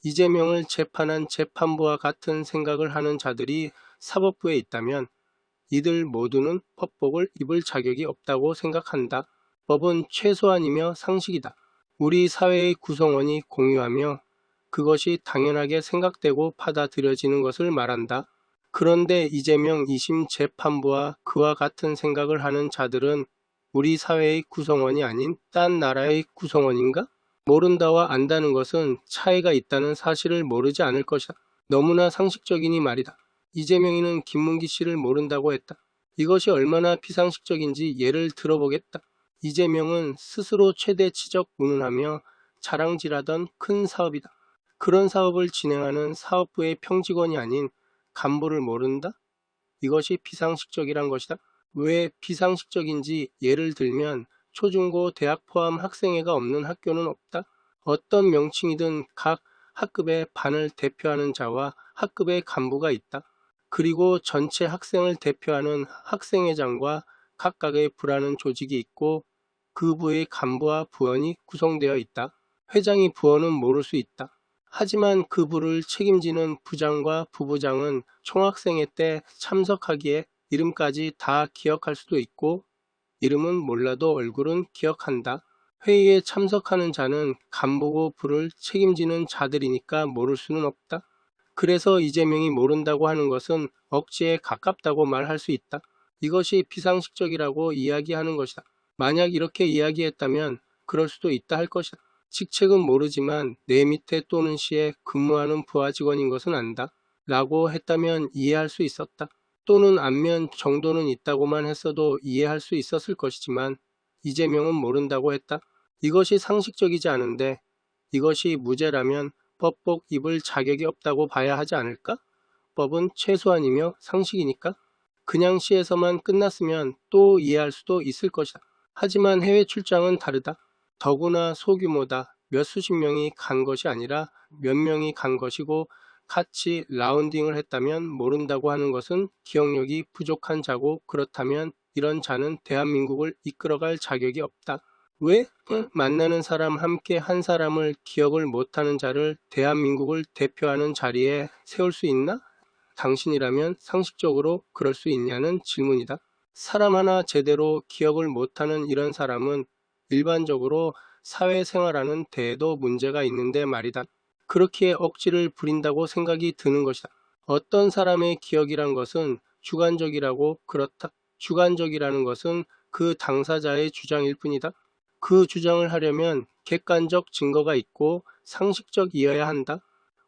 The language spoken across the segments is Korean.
이재명을 재판한 재판부와 같은 생각을 하는 자들이 사법부에 있다면 이들 모두는 법복을 입을 자격이 없다고 생각한다. 법은 최소한이며 상식이다. 우리 사회의 구성원이 공유하며 그것이 당연하게 생각되고 받아들여지는 것을 말한다. 그런데 이재명 2심 재판부와 그와 같은 생각을 하는 자들은 우리 사회의 구성원이 아닌 딴 나라의 구성원인가? 모른다와 안다는 것은 차이가 있다는 사실을 모르지 않을 것이다. 너무나 상식적이니 말이다. 이재명이는 김문기 씨를 모른다고 했다. 이것이 얼마나 비상식적인지 예를 들어보겠다. 이재명은 스스로 최대 치적 운운하며 자랑질하던 큰 사업이다. 그런 사업을 진행하는 사업부의 평직원이 아닌 간부를 모른다? 이것이 비상식적이란 것이다. 왜 비상식적인지 예를 들면 초중고 대학 포함 학생회가 없는 학교는 없다. 어떤 명칭이든 각 학급의 반을 대표하는 자와 학급의 간부가 있다. 그리고 전체 학생을 대표하는 학생회장과 각각의 부라는 조직이 있고 그 부의 간부와 부원이 구성되어 있다. 회장이 부원은 모를 수 있다. 하지만 그 부를 책임지는 부장과 부부장은 총학생회 때 참석하기에 이름까지 다 기억할 수도 있고 이름은 몰라도 얼굴은 기억한다. 회의에 참석하는 자는 간부고 부를 책임지는 자들이니까 모를 수는 없다. 그래서 이재명이 모른다고 하는 것은 억지에 가깝다고 말할 수 있다. 이것이 비상식적이라고 이야기하는 것이다. 만약 이렇게 이야기했다면 그럴 수도 있다 할 것이다. 직책은 모르지만 내 밑에 또는 시에 근무하는 부하 직원인 것은 안다. 라고 했다면 이해할 수 있었다. 또는 안면 정도는 있다고만 했어도 이해할 수 있었을 것이지만 이재명은 모른다고 했다. 이것이 상식적이지 않은데 이것이 무죄라면 법복 입을 자격이 없다고 봐야 하지 않을까? 법은 최소한이며 상식이니까. 그냥 시에서만 끝났으면 또 이해할 수도 있을 것이다. 하지만 해외 출장은 다르다. 더구나 소규모다. 몇 수십 명이 간 것이 아니라 몇 명이 간 것이고 같이 라운딩을 했다면 모른다고 하는 것은 기억력이 부족한 자고 그렇다면 이런 자는 대한민국을 이끌어갈 자격이 없다. 왜? 만나는 사람 함께 한 사람을 기억을 못하는 자를 대한민국을 대표하는 자리에 세울 수 있나? 당신이라면 상식적으로 그럴 수 있냐는 질문이다. 사람 하나 제대로 기억을 못하는 이런 사람은 일반적으로 사회생활하는 데에도 문제가 있는데 말이다. 그렇게 억지를 부린다고 생각이 드는 것이다. 어떤 사람의 기억이란 것은 주관적이라고 그렇다. 주관적이라는 것은 그 당사자의 주장일 뿐이다. 그 주장을 하려면 객관적 증거가 있고 상식적이어야 한다.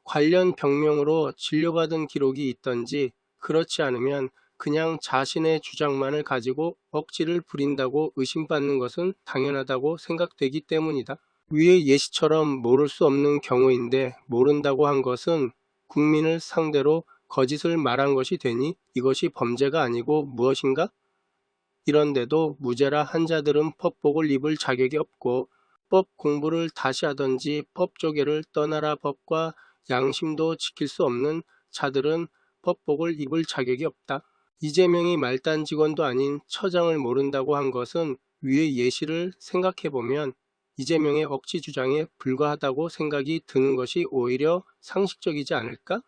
관련 병명으로 진료받은 기록이 있던지 그렇지 않으면 그냥 자신의 주장만을 가지고 억지를 부린다고 의심받는 것은 당연하다고 생각되기 때문이다. 위의 예시처럼 모를 수 없는 경우인데 모른다고 한 것은 국민을 상대로 거짓을 말한 것이 되니 이것이 범죄가 아니고 무엇인가? 이런데도 무죄라 한 자들은 법복을 입을 자격이 없고 법 공부를 다시 하던지 법조계를 떠나라 법과 양심도 지킬 수 없는 자들은 법복을 입을 자격이 없다. 이재명이 말단 직원도 아닌 처장을 모른다고 한 것은 위의 예시를 생각해보면 이재명의 억지 주장에 불과하다고 생각이 드는 것이 오히려 상식적이지 않을까?